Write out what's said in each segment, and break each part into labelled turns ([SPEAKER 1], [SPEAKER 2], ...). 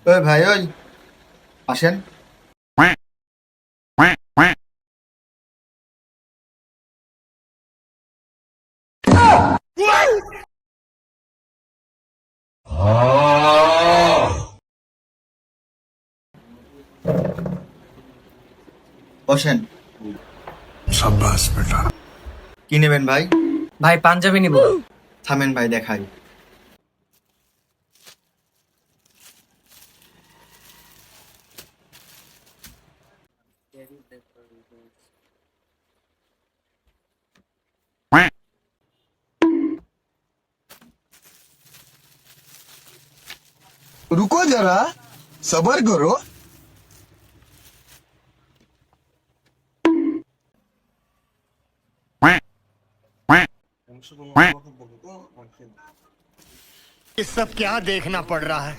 [SPEAKER 1] ওই ভাই ওই আসেন। বসেন।
[SPEAKER 2] शाबाश बेटा।
[SPEAKER 1] কি নেবেন ভাই?
[SPEAKER 3] ভাই পাঞ্জাবি নিব।
[SPEAKER 1] থামেন ভাই দেখাই।
[SPEAKER 2] रुको जरा, सबर करो।
[SPEAKER 4] ये सब क्या देखना पड़ रहा है।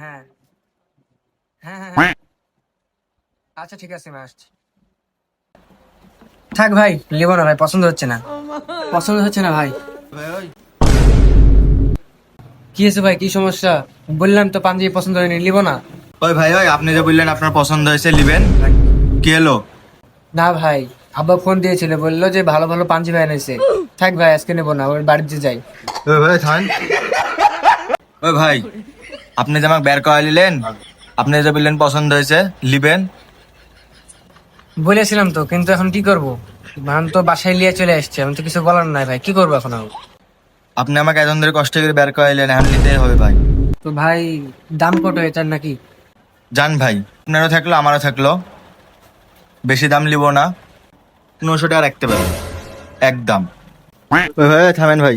[SPEAKER 3] হ্যাঁ হ্যাঁ হ্যাঁ হ্যাঁ। আচ্ছা ঠিক আছে, আমি আসছি। থাক ভাই, নিব না ভাই, পছন্দ হচ্ছে না। পছন্দ হচ্ছে না ভাই।
[SPEAKER 1] ভাই ওই
[SPEAKER 3] কি হয়েছে ভাই, কি সমস্যা? বললাম তো পাঞ্জাবি পছন্দ হয়নি, নিব না।
[SPEAKER 1] ওই ভাই ওই আপনি যে বললেন আপনার পছন্দ হয়েছে নিবেন, কি হলো?
[SPEAKER 3] না ভাই, আব্বা ফোন দিয়েছিল, বললো যে ভালো ভালো পাঞ্জাবি এনেছে। থাক ভাই, আজকে নেবো না, ওর বাড়িতে যাই।
[SPEAKER 1] ওই ভাই থামেন। ওই ভাই আপনি যে আমাকে বের করে নিলেন, আপনি যে বললেন পছন্দ হয়েছে নিবেন।
[SPEAKER 3] বলেছিলাম তো, কিন্তু এখন কি করবো? মান তো বাসায় নিয়ে চলে আসছে, আমি তো কিছু বলার নাই ভাই, কি করবো এখন?
[SPEAKER 1] আপনি আমাকে এত ধরে কষ্ট করে বের করে নিলেন, এখন নিতেই হবে ভাই।
[SPEAKER 3] তো ভাই, দাম কত এটার নাকি?
[SPEAKER 1] জান ভাই, আপনারও থাকলো আমারও থাকলো, বেশি দাম নিব না, 1500 টাকা রাখতে পারেন একদম। ওই ভাই থামেন ভাই।